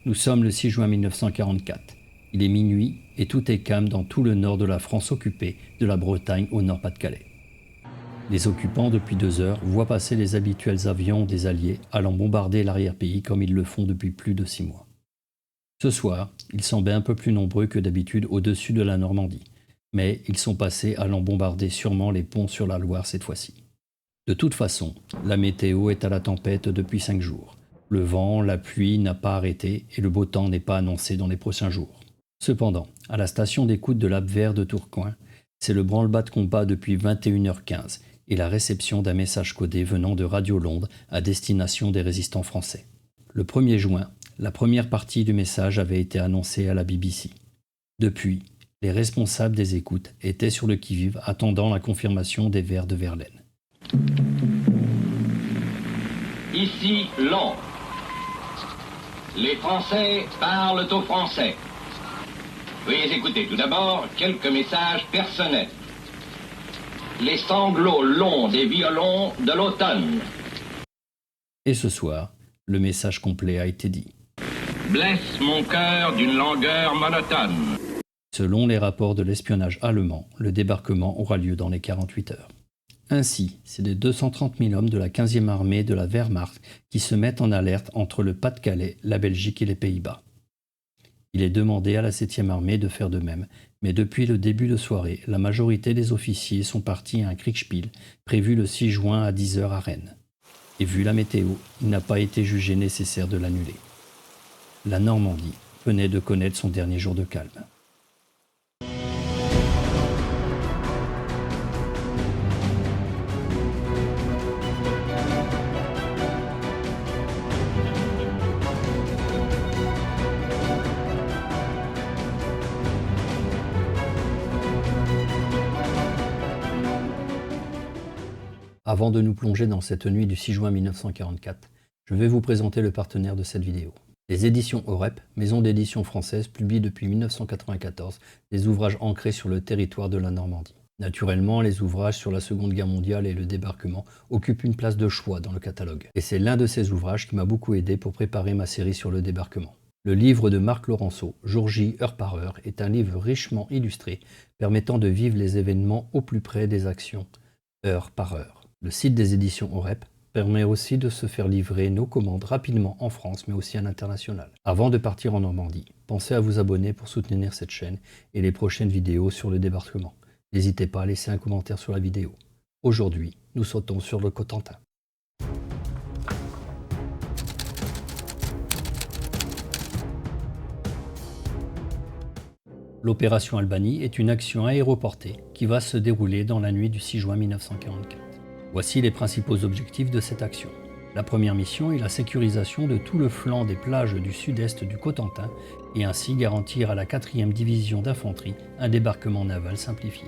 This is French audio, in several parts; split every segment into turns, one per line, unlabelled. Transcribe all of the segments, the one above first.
Nous sommes le 6 juin 1944. Il est minuit et tout est calme dans tout le nord de la France occupée, de la Bretagne au Nord-Pas-de-Calais. Les occupants, depuis 2 heures, voient passer les habituels avions des Alliés allant bombarder l'arrière-pays comme ils le font depuis plus de 6 mois. Ce soir, ils semblaient un peu plus nombreux que d'habitude au-dessus de la Normandie, mais ils sont passés allant bombarder sûrement les ponts sur la Loire cette fois-ci. De toute façon, la météo est à la tempête depuis 5 jours. Le vent, la pluie n'a pas arrêté et le beau temps n'est pas annoncé dans les prochains jours. Cependant, à la station d'écoute de l'Abwehr de Tourcoing, c'est le branle-bas de combat depuis 21h15 et la réception d'un message codé venant de Radio Londres à destination des résistants français. Le 1er juin, la première partie du message avait été annoncée à la BBC. Depuis, les responsables des écoutes étaient sur le qui-vive attendant la confirmation des vers de Verlaine.
Ici Londres. Les Français parlent aux Français. Veuillez écouter tout d'abord quelques messages personnels. Les sanglots longs des violons de l'automne.
Et ce soir, le message complet a été dit.
Blesse mon cœur d'une langueur monotone.
Selon les rapports de l'espionnage allemand, le débarquement aura lieu dans les 48 heures. Ainsi, c'est les 230 000 hommes de la 15e armée de la Wehrmacht qui se mettent en alerte entre le Pas-de-Calais, la Belgique et les Pays-Bas. Il est demandé à la 7e armée de faire de même, mais depuis le début de soirée, la majorité des officiers sont partis à un Kriegspiel prévu le 6 juin à 10h à Rennes. Et vu la météo, il n'a pas été jugé nécessaire de l'annuler. La Normandie venait de connaître son dernier jour de calme. Avant de nous plonger dans cette nuit du 6 juin 1944, je vais vous présenter le partenaire de cette vidéo. Les éditions OREP, maison d'édition française, publient depuis 1994 des ouvrages ancrés sur le territoire de la Normandie. Naturellement, les ouvrages sur la Seconde Guerre mondiale et le débarquement occupent une place de choix dans le catalogue. Et c'est l'un de ces ouvrages qui m'a beaucoup aidé pour préparer ma série sur le débarquement. Le livre de Marc Laurenceau, Jour J, heure par heure, est un livre richement illustré, permettant de vivre les événements au plus près des actions, heure par heure. Le site des éditions OREP permet aussi de se faire livrer nos commandes rapidement en France, mais aussi à l'international. Avant de partir en Normandie, pensez à vous abonner pour soutenir cette chaîne et les prochaines vidéos sur le débarquement. N'hésitez pas à laisser un commentaire sur la vidéo. Aujourd'hui, nous sautons sur le Cotentin. L'opération Albany est une action aéroportée qui va se dérouler dans la nuit du 6 juin 1944. Voici les principaux objectifs de cette action. La première mission est la sécurisation de tout le flanc des plages du sud-est du Cotentin et ainsi garantir à la 4e division d'infanterie un débarquement naval simplifié.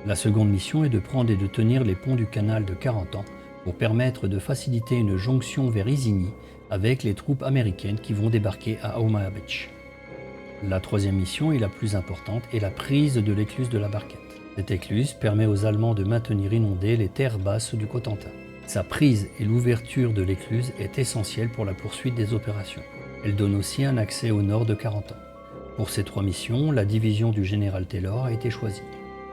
La seconde mission est de prendre et de tenir les ponts du canal de Carentan pour permettre de faciliter une jonction vers Isigny avec les troupes américaines qui vont débarquer à Omaha Beach. La troisième mission est la plus importante et la prise de l'écluse de la Barquette. Cette écluse permet aux Allemands de maintenir inondées les terres basses du Cotentin. Sa prise et l'ouverture de l'écluse est essentielle pour la poursuite des opérations. Elle donne aussi un accès au nord de Carentan. Pour ces 3 missions, la division du général Taylor a été choisie.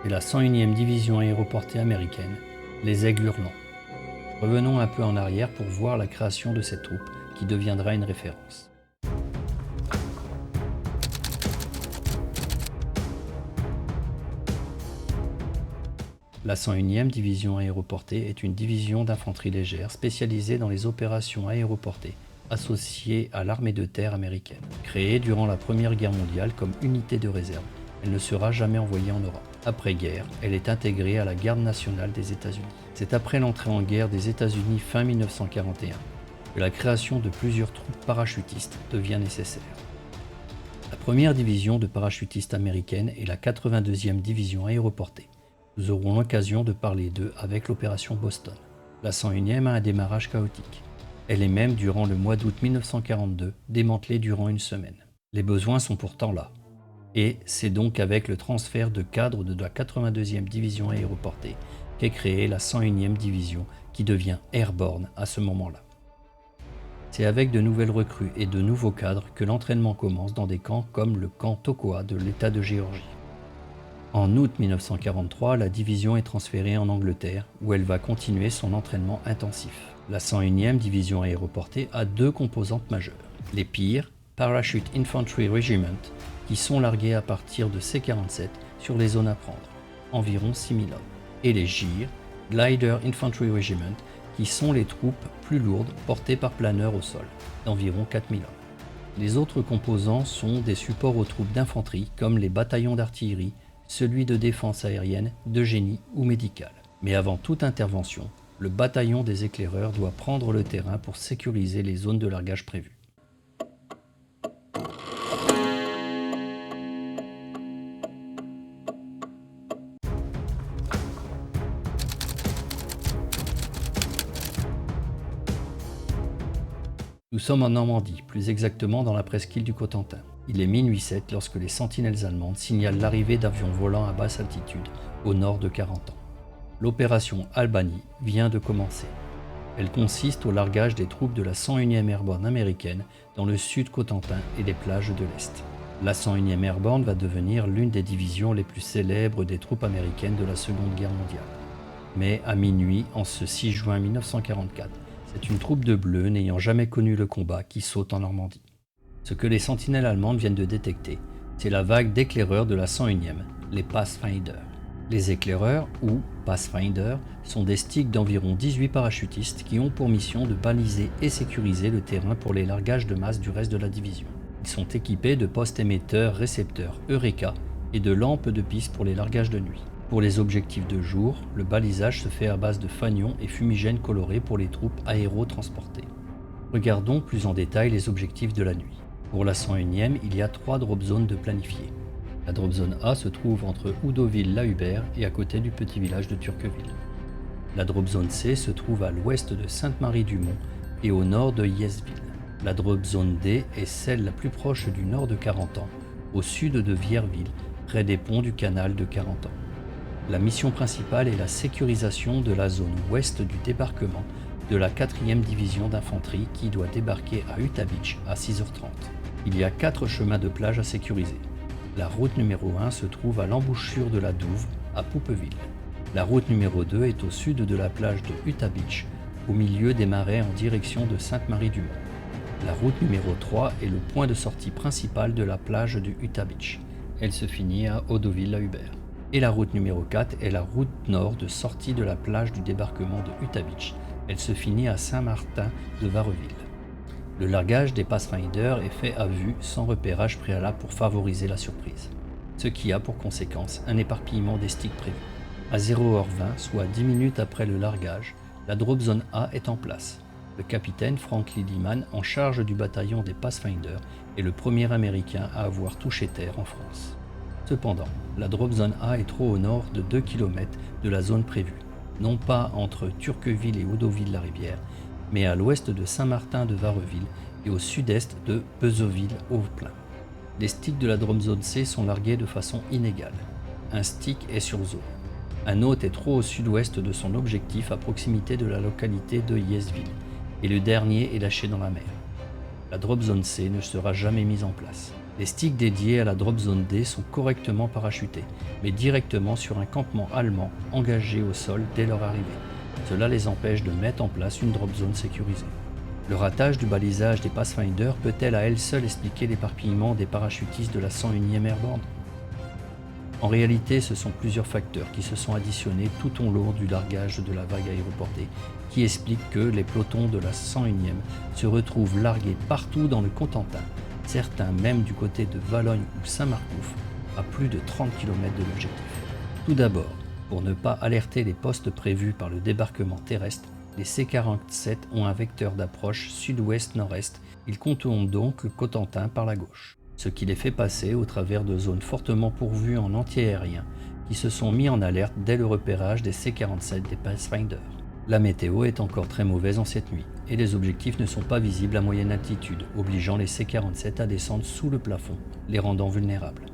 C'est la 101e division aéroportée américaine, les Aigles Hurlants. Revenons un peu en arrière pour voir la création de cette troupe qui deviendra une référence. La 101e division aéroportée est une division d'infanterie légère spécialisée dans les opérations aéroportées associée à l'armée de terre américaine. Créée durant la Première Guerre mondiale comme unité de réserve, elle ne sera jamais envoyée en Europe. Après-guerre, elle est intégrée à la Garde nationale des États-Unis. C'est après l'entrée en guerre des États-Unis fin 1941 que la création de plusieurs troupes parachutistes devient nécessaire. La première division de parachutistes américaine est la 82e division aéroportée. Nous aurons l'occasion de parler d'eux avec l'opération Boston. La 101e a un démarrage chaotique. Elle est même, durant le mois d'août 1942, démantelée durant une semaine. Les besoins sont pourtant là. Et c'est donc avec le transfert de cadres de la 82e division aéroportée qu'est créée la 101e division qui devient airborne à ce moment-là. C'est avec de nouvelles recrues et de nouveaux cadres que l'entraînement commence dans des camps comme le camp Tocoa de l'État de Géorgie. En août 1943, la division est transférée en Angleterre, où elle va continuer son entraînement intensif. La 101e division aéroportée a deux composantes majeures. Les PIR, Parachute Infantry Regiment, qui sont largués à partir de C-47 sur les zones à prendre, environ 6000 hommes, et les GIR, Glider Infantry Regiment, qui sont les troupes plus lourdes portées par planeurs au sol, d'environ 4000 hommes. Les autres composants sont des supports aux troupes d'infanterie comme les bataillons d'artillerie, celui de défense aérienne, de génie ou médical. Mais avant toute intervention, le bataillon des éclaireurs doit prendre le terrain pour sécuriser les zones de largage prévues. Nous sommes en Normandie, plus exactement dans la presqu'île du Cotentin. Il est minuit 7 lorsque les sentinelles allemandes signalent l'arrivée d'avions volants à basse altitude au nord de Carentan. L'opération Albany vient de commencer. Elle consiste au largage des troupes de la 101e Airborne américaine dans le sud Cotentin et les plages de l'Est. La 101e Airborne va devenir l'une des divisions les plus célèbres des troupes américaines de la Seconde Guerre mondiale. Mais à minuit, en ce 6 juin 1944, c'est une troupe de bleus n'ayant jamais connu le combat qui saute en Normandie. Ce que les sentinelles allemandes viennent de détecter, c'est la vague d'éclaireurs de la 101e, les Pathfinder. Les éclaireurs, ou Pathfinder, sont des sticks d'environ 18 parachutistes qui ont pour mission de baliser et sécuriser le terrain pour les largages de masse du reste de la division. Ils sont équipés de postes émetteurs récepteurs Eureka et de lampes de piste pour les largages de nuit. Pour les objectifs de jour, le balisage se fait à base de fanions et fumigènes colorés pour les troupes aérotransportées. Regardons plus en détail les objectifs de la nuit. Pour la 101e, il y a 3 drop zones de planifier. La drop zone A se trouve entre Houdoville-la-Hubert et à côté du petit village de Turqueville. La drop zone C se trouve à l'ouest de Sainte-Marie-du-Mont et au nord de Yesville. La drop zone D est celle la plus proche du nord de Carentan, au sud de Vierville, près des ponts du canal de Carentan. La mission principale est la sécurisation de la zone ouest du débarquement de la 4e division d'infanterie qui doit débarquer à Utah Beach à 6h30. Il y a 4 chemins de plage à sécuriser. La route numéro 1 se trouve à l'embouchure de la Douve, à Poupeville. La route numéro 2 est au sud de la plage de Utah Beach, au milieu des marais en direction de Sainte-Marie-du-Mont. La route numéro 3 est le point de sortie principal de la plage de Utah Beach. Elle se finit à Houdoville-la-Hubert. Et la route numéro 4 est la route nord de sortie de la plage du débarquement de Utah Beach. Elle se finit à Saint-Martin de Vareville. Le largage des Pathfinder est fait à vue sans repérage préalable pour favoriser la surprise, ce qui a pour conséquence un éparpillement des sticks prévus. À 0h20, soit 10 minutes après le largage, la drop zone A est en place. Le capitaine Frank Lilliman, en charge du bataillon des Pathfinder, est le premier Américain à avoir touché terre en France. Cependant, la drop zone A est trop au nord de 2 km de la zone prévue, non pas entre Turqueville et Houdoville-la-Rivière, mais à l'ouest de Saint-Martin de Vareville et au sud-est de Beuzeville-au-Plain. Les sticks de la drop zone C sont largués de façon inégale. Un stick est sur zone. Un autre est trop au sud-ouest de son objectif à proximité de la localité de Yesville, et le dernier est lâché dans la mer. La drop zone C ne sera jamais mise en place. Les sticks dédiés à la drop zone D sont correctement parachutés, mais directement sur un campement allemand engagé au sol dès leur arrivée. Cela les empêche de mettre en place une drop zone sécurisée. Le ratage du balisage des Pathfinder peut-elle à elle seule expliquer l'éparpillement des parachutistes de la 101e Airborne ? En réalité, ce sont plusieurs facteurs qui se sont additionnés tout au long du largage de la vague aéroportée qui expliquent que les pelotons de la 101e se retrouvent largués partout dans le Cotentin, certains même du côté de Valognes ou Saint-Marcouf, à plus de 30 km de l'objectif. Tout d'abord, pour ne pas alerter les postes prévus par le débarquement terrestre, les C-47 ont un vecteur d'approche sud-ouest-nord-est. Ils contournent donc le Cotentin par la gauche, ce qui les fait passer au travers de zones fortement pourvues en anti-aérien qui se sont mis en alerte dès le repérage des C-47 des Pathfinder. La météo est encore très mauvaise en cette nuit et les objectifs ne sont pas visibles à moyenne altitude, obligeant les C-47 à descendre sous le plafond, les rendant vulnérables.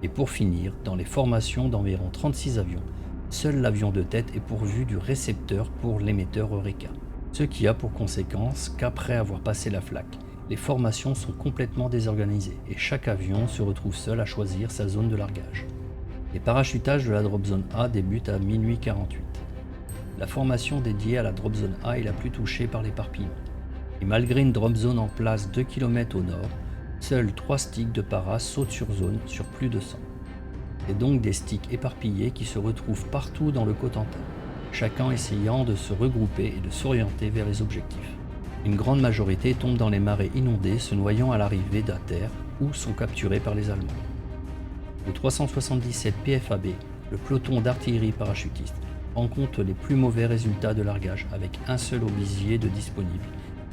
Et pour finir, dans les formations d'environ 36 avions, seul l'avion de tête est pourvu du récepteur pour l'émetteur Eureka. Ce qui a pour conséquence qu'après avoir passé la flaque, les formations sont complètement désorganisées et chaque avion se retrouve seul à choisir sa zone de largage. Les parachutages de la Drop Zone A débutent à minuit 48. La formation dédiée à la Drop Zone A est la plus touchée par l'éparpillement. Et malgré une Drop Zone en place 2 km au nord, seuls 3 sticks de para sautent sur zone sur plus de 100. C'est donc des sticks éparpillés qui se retrouvent partout dans le Cotentin, chacun essayant de se regrouper et de s'orienter vers les objectifs. Une grande majorité tombe dans les marais inondés, se noyant à l'arrivée d'à terre ou sont capturés par les Allemands. Le 377 PFAB, le peloton d'artillerie parachutiste, rencontre les plus mauvais résultats de largage avec un seul obisier de disponible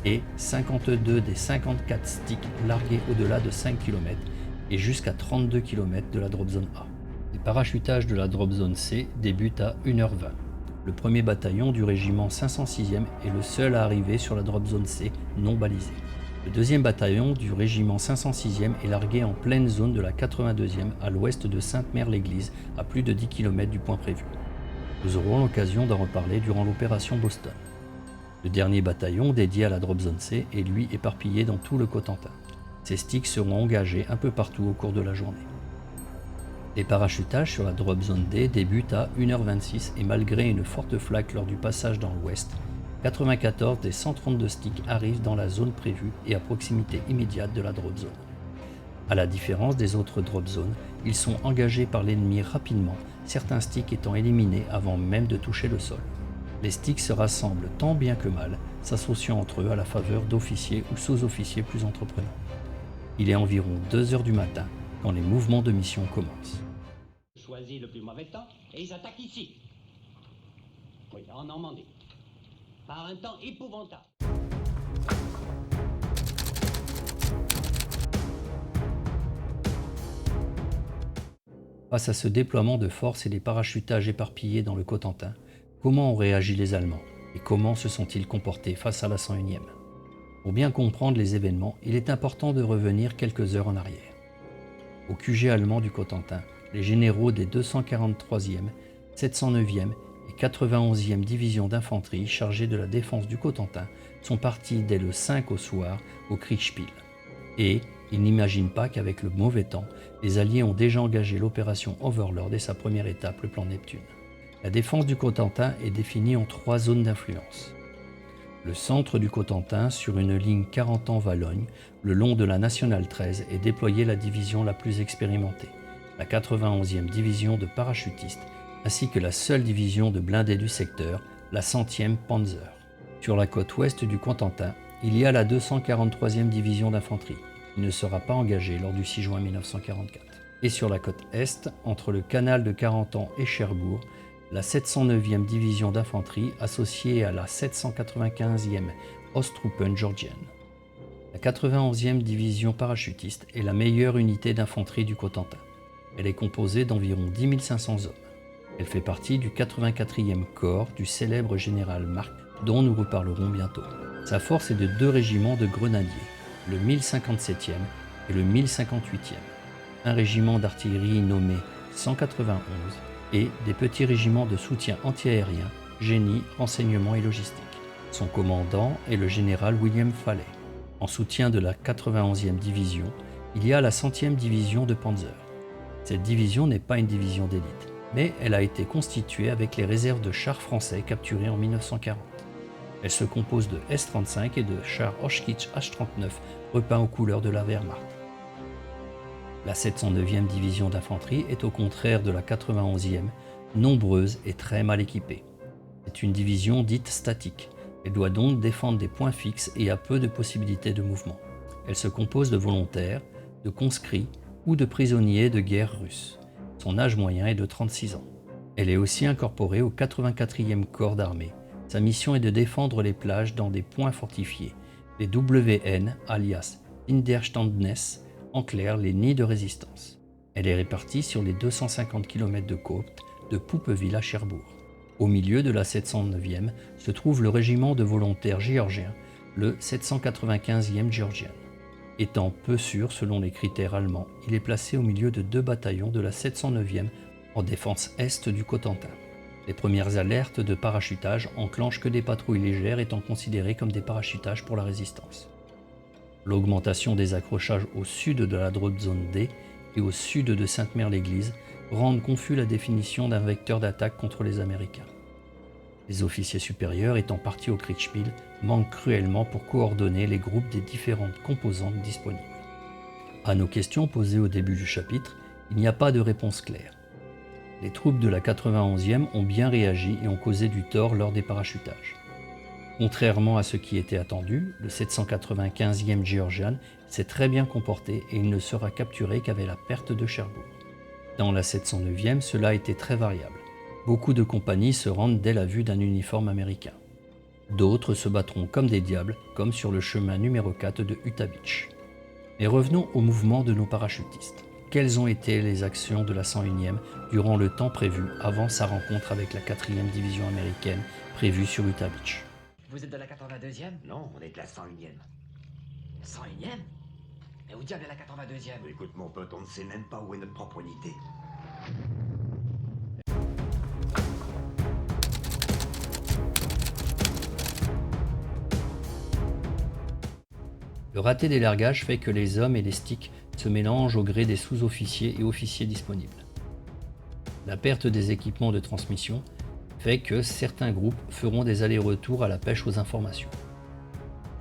et 52 des 54 sticks largués au-delà de 5 km et jusqu'à 32 km de la Drop Zone A. Les parachutages de la Drop Zone C débutent à 1h20. Le premier bataillon du régiment 506e est le seul à arriver sur la Drop Zone C non balisée. Le deuxième bataillon du régiment 506e est largué en pleine zone de la 82e à l'ouest de Sainte-Mère-l'Église, à plus de 10 km du point prévu. Nous aurons l'occasion d'en reparler durant l'opération Boston. Le dernier bataillon dédié à la Drop Zone C est lui éparpillé dans tout le Cotentin. Ces sticks seront engagés un peu partout au cours de la journée. Les parachutages sur la Drop Zone D débutent à 1h26 et malgré une forte flaque lors du passage dans l'ouest, 94 des 132 sticks arrivent dans la zone prévue et à proximité immédiate de la Drop Zone. À la différence des autres Drop Zones, ils sont engagés par l'ennemi rapidement, certains sticks étant éliminés avant même de toucher le sol. Les sticks se rassemblent tant bien que mal, s'associant entre eux à la faveur d'officiers ou sous-officiers plus entreprenants. Il est environ 2h du matin quand les mouvements de mission commencent.
Choisis le plus mauvais temps et ils attaquent ici. Oui, en Normandie. Par un temps épouvantable.
Face à ce déploiement de force et des parachutages éparpillés dans le Cotentin, comment ont réagi les Allemands et comment se sont-ils comportés face à la 101e? Pour bien comprendre les événements, il est important de revenir quelques heures en arrière. Au QG allemand du Cotentin, les généraux des 243e, 709e et 91e divisions d'infanterie chargées de la défense du Cotentin sont partis dès le 5 au soir au Kriegspiel. Et ils n'imaginent pas qu'avec le mauvais temps, les Alliés ont déjà engagé l'opération Overlord et sa première étape, le plan Neptune. La défense du Cotentin est définie en 3 zones d'influence. Le centre du Cotentin, sur une ligne 40 ans Valognes, le long de la Nationale 13, est déployée la division la plus expérimentée, la 91e division de parachutistes, ainsi que la seule division de blindés du secteur, la 100e Panzer. Sur la côte ouest du Cotentin, il y a la 243e division d'infanterie, qui ne sera pas engagée lors du 6 juin 1944. Et sur la côte est, entre le canal de 40 ans et Cherbourg, la 709e division d'infanterie associée à la 795e Osttruppen georgienne. La 91e division parachutiste est la meilleure unité d'infanterie du Cotentin. Elle est composée d'environ 10 500 hommes. Elle fait partie du 84e corps du célèbre général Marc, dont nous reparlerons bientôt. Sa force est de 2 régiments de grenadiers, le 1057e et le 1058e, un régiment d'artillerie nommé 191 et des petits régiments de soutien antiaérien, génie, renseignement et logistique. Son commandant est le général William Fallet. En soutien de la 91e division, il y a la 100e division de Panzer. Cette division n'est pas une division d'élite, mais elle a été constituée avec les réserves de chars français capturés en 1940. Elle se compose de S-35 et de chars Oshkich H-39 repeints aux couleurs de la Wehrmacht. La 709e division d'infanterie est au contraire de la 91e, nombreuse et très mal équipée. C'est une division dite statique. Elle doit donc défendre des points fixes et a peu de possibilités de mouvement. Elle se compose de volontaires, de conscrits ou de prisonniers de guerre russes. Son âge moyen est de 36 ans. Elle est aussi incorporée au 84e corps d'armée. Sa mission est de défendre les plages dans des points fortifiés, les WN alias Widerstandsnetz, en clair les nids de résistance. Elle est répartie sur les 250 km de côte de Poupeville à Cherbourg. Au milieu de la 709e se trouve le régiment de volontaires géorgiens, le 795e géorgien. Étant peu sûr selon les critères allemands, il est placé au milieu de 2 bataillons de la 709e en défense est du Cotentin. Les premières alertes de parachutage enclenchent que des patrouilles légères étant considérées comme des parachutages pour la résistance. L'augmentation des accrochages au sud de la drop zone D et au sud de Sainte-Mère-l'Église rendent confus la définition d'un vecteur d'attaque contre les Américains. Les officiers supérieurs étant partis au Kriegspiel manquent cruellement pour coordonner les groupes des différentes composantes disponibles. À nos questions posées au début du chapitre, il n'y a pas de réponse claire. Les troupes de la 91e ont bien réagi et ont causé du tort lors des parachutages. Contrairement à ce qui était attendu, le 795e Georgian s'est très bien comporté et il ne sera capturé qu'avec la perte de Cherbourg. Dans la 709e, cela a été très variable. Beaucoup de compagnies se rendent dès la vue d'un uniforme américain. D'autres se battront comme des diables, comme sur le chemin numéro 4 de Utah Beach. Mais revenons au mouvement de nos parachutistes. Quelles ont été les actions de la 101e durant le temps prévu avant sa rencontre avec la 4e division américaine prévue sur Utah Beach?
Vous êtes de la 82e?
Non, on est de la 101e.
101e? Mais où diable est la 82e?
Écoute mon pote, on ne sait même pas où est notre propre unité.
Le raté des largages fait que les hommes et les sticks se mélangent au gré des sous-officiers et officiers disponibles. La perte des équipements de transmission fait que certains groupes feront des allers-retours à la pêche aux informations.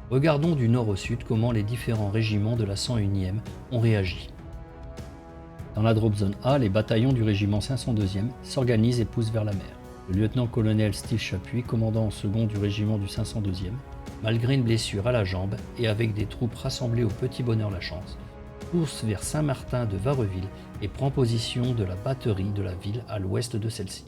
Regardons du nord au sud comment les différents régiments de la 101e ont réagi. Dans la drop zone A, les bataillons du régiment 502e s'organisent et poussent vers la mer. Le lieutenant-colonel Steve Chapuis, commandant en second du régiment du 502e, malgré une blessure à la jambe et avec des troupes rassemblées au Petit Bonheur-la-Chance, pousse vers Saint-Martin de Vareville et prend position de la batterie de la ville à l'ouest de celle-ci.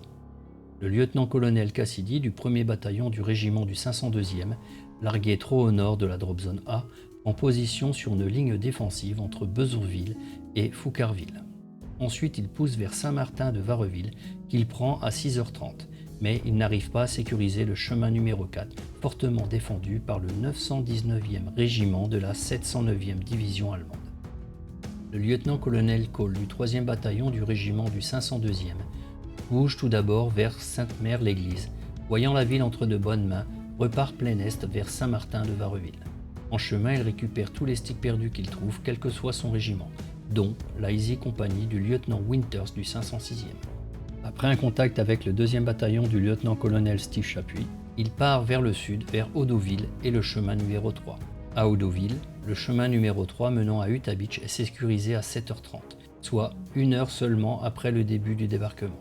Le lieutenant-colonel Cassidy du 1er bataillon du régiment du 502e, largué trop au nord de la drop zone A, prend position sur une ligne défensive entre Bezourville et Foucarville. Ensuite, il pousse vers Saint-Martin de Vareville, qu'il prend à 6h30, mais il n'arrive pas à sécuriser le chemin numéro 4, fortement défendu par le 919e régiment de la 709e division allemande. Le lieutenant-colonel Cole du 3e bataillon du régiment du 502e bouge tout d'abord vers Sainte-Mère-l'Église, voyant la ville entre de bonnes mains, repart plein est vers Saint-Martin de Vareville. En chemin, il récupère tous les sticks perdus qu'il trouve, quel que soit son régiment, dont la Easy Company du lieutenant Winters du 506e. Après un contact avec le 2e bataillon du lieutenant-colonel Steve Chapuis, il part vers le sud, vers Odoville et le chemin numéro 3. À Odoville, le chemin numéro 3 menant à Utah Beach est sécurisé à 7h30, soit 1 heure seulement après le début du débarquement.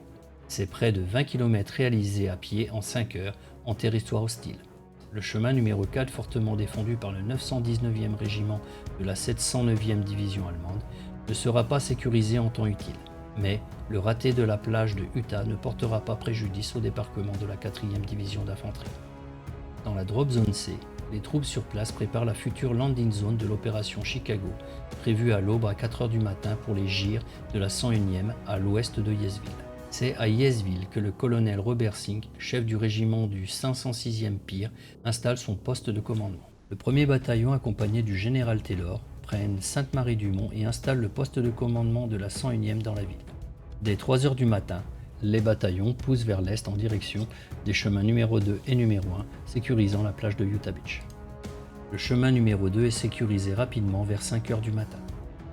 C'est près de 20 km réalisés à pied en 5 heures en territoire hostile. Le chemin numéro 4, fortement défendu par le 919e régiment de la 709e division allemande, ne sera pas sécurisé en temps utile. Mais le raté de la plage de Utah ne portera pas préjudice au débarquement de la 4e division d'infanterie. Dans la drop zone C, les troupes sur place préparent la future landing zone de l'opération Chicago, prévue à l'aube à 4h du matin pour les GIR de la 101e à l'ouest de Yesville. C'est à Yesville que le colonel Robert Sink, chef du régiment du 506e PIR, installe son poste de commandement. Le 1er bataillon, accompagné du général Taylor, prennent Sainte-Marie-du-Mont et installent le poste de commandement de la 101e dans la ville. Dès 3h du matin, les bataillons poussent vers l'est en direction des chemins numéro 2 et numéro 1, sécurisant la plage de Utah Beach. Le chemin numéro 2 est sécurisé rapidement vers 5h du matin.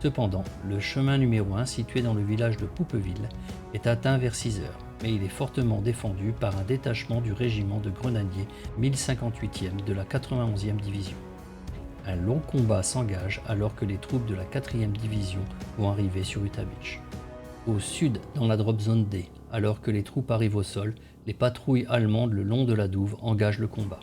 Cependant, le chemin numéro 1, situé dans le village de Poupeville, est atteint vers 6h, mais il est fortement défendu par un détachement du régiment de grenadiers 1058e de la 91e division. Un long combat s'engage alors que les troupes de la 4e division vont arriver sur Utah Beach. Au sud, dans la drop zone D, alors que les troupes arrivent au sol, les patrouilles allemandes le long de la douve engagent le combat.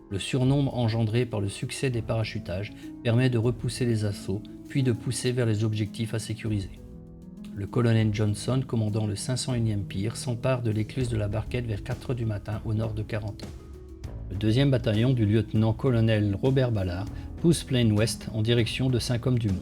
Le surnombre engendré par le succès des parachutages permet de repousser les assauts, puis de pousser vers les objectifs à sécuriser. Le colonel Johnson, commandant le 501e PIR, s'empare de l'écluse de la Barquette vers 4h du matin au nord de Carentan. Le 2e bataillon du lieutenant-colonel Robert Ballard pousse plein ouest en direction de Saint-Côme-du-Mont.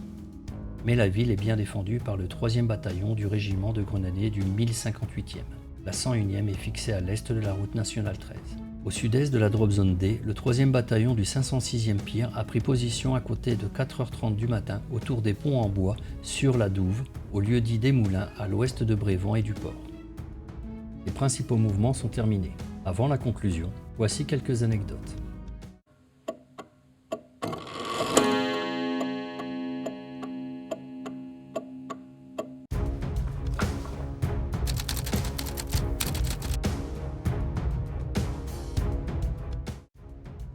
Mais la ville est bien défendue par le 3e bataillon du régiment de grenadiers du 1058e. La 101e est fixée à l'est de la route nationale 13. Au sud-est de la drop zone D, le 3e bataillon du 506e PIR a pris position à côté de 4h30 du matin autour des ponts en bois sur la Douve, au lieu-dit des Moulins à l'ouest de Brévent et du port. Les principaux mouvements sont terminés. Avant la conclusion, voici quelques anecdotes.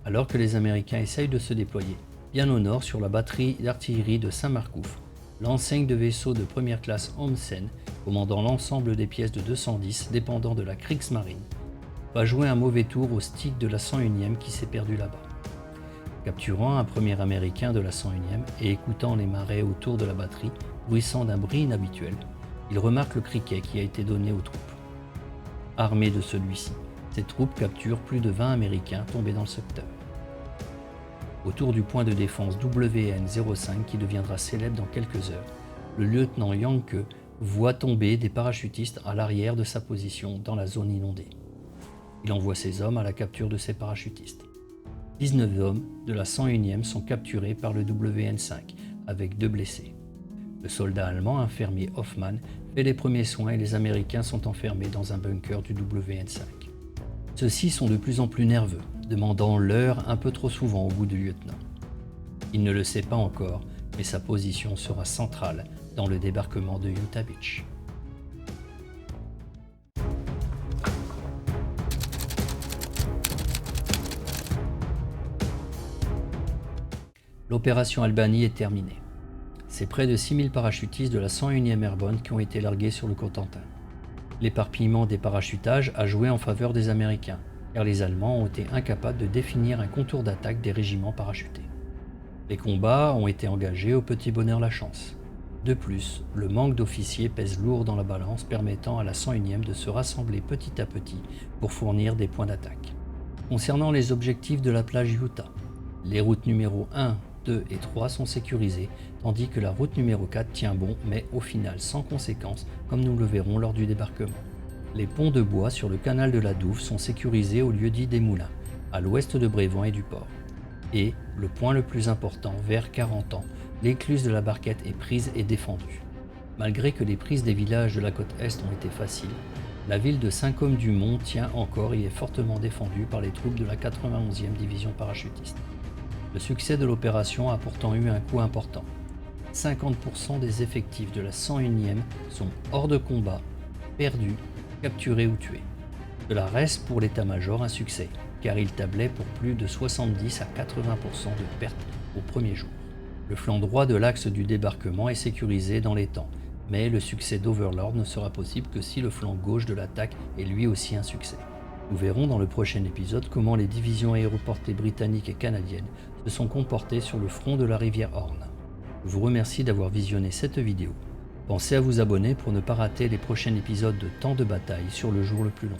Alors que les Américains essayent de se déployer, bien au nord sur la batterie d'artillerie de Saint-Marcouf, l'enseigne de vaisseau de première classe Homsen, commandant l'ensemble des pièces de 210 dépendant de la Kriegsmarine, va jouer un mauvais tour au stick de la 101e qui s'est perdu là-bas. Capturant un premier Américain de la 101e et écoutant les marais autour de la batterie, bruissant d'un bruit inhabituel, il remarque le criquet qui a été donné aux troupes. Armés de celui-ci, ces troupes capturent plus de 20 Américains tombés dans le secteur. Autour du point de défense WN-05 qui deviendra célèbre dans quelques heures, le lieutenant Yanke voit tomber des parachutistes à l'arrière de sa position dans la zone inondée. Il envoie ses hommes à la capture de ces parachutistes. 19 hommes de la 101e sont capturés par le WN-5 avec 2 blessés. Le soldat allemand infirmier Hoffmann fait les premiers soins et les Américains sont enfermés dans un bunker du WN-5. Ceux-ci sont de plus en plus nerveux, demandant l'heure un peu trop souvent au bout du lieutenant. Il ne le sait pas encore, mais sa position sera centrale dans le débarquement de Utah Beach. L'opération Albany est terminée. C'est près de 6000 parachutistes de la 101e Airborne qui ont été largués sur le Cotentin. L'éparpillement des parachutages a joué en faveur des Américains, car les Allemands ont été incapables de définir un contour d'attaque des régiments parachutés. Les combats ont été engagés au petit bonheur la chance. De plus, le manque d'officiers pèse lourd dans la balance, permettant à la 101e de se rassembler petit à petit pour fournir des points d'attaque. Concernant les objectifs de la plage Utah, les routes numéro 1, 2 et 3 sont sécurisées, tandis que la route numéro 4 tient bon, mais au final sans conséquences, comme nous le verrons lors du débarquement. Les ponts de bois sur le canal de la Douve sont sécurisés au lieu-dit des Moulins, à l'ouest de Brévent et du port. Et, le point le plus important, vers 40 ans, l'écluse de la Barquette est prise et défendue. Malgré que les prises des villages de la côte est ont été faciles, la ville de Saint-Côme-du-Mont tient encore et est fortement défendue par les troupes de la 91e division parachutiste. Le succès de l'opération a pourtant eu un coût important. 50% des effectifs de la 101e sont hors de combat, perdus, capturés ou tués. Cela reste pour l'état-major un succès, car il tablait pour plus de 70 à 80% de pertes au premier jour. Le flanc droit de l'axe du débarquement est sécurisé dans les temps, mais le succès d'Overlord ne sera possible que si le flanc gauche de l'attaque est lui aussi un succès. Nous verrons dans le prochain épisode comment les divisions aéroportées britanniques et canadiennes se sont comportées sur le front de la rivière Horn. Je vous remercie d'avoir visionné cette vidéo. Pensez à vous abonner pour ne pas rater les prochains épisodes de Temps de bataille sur le jour le plus long.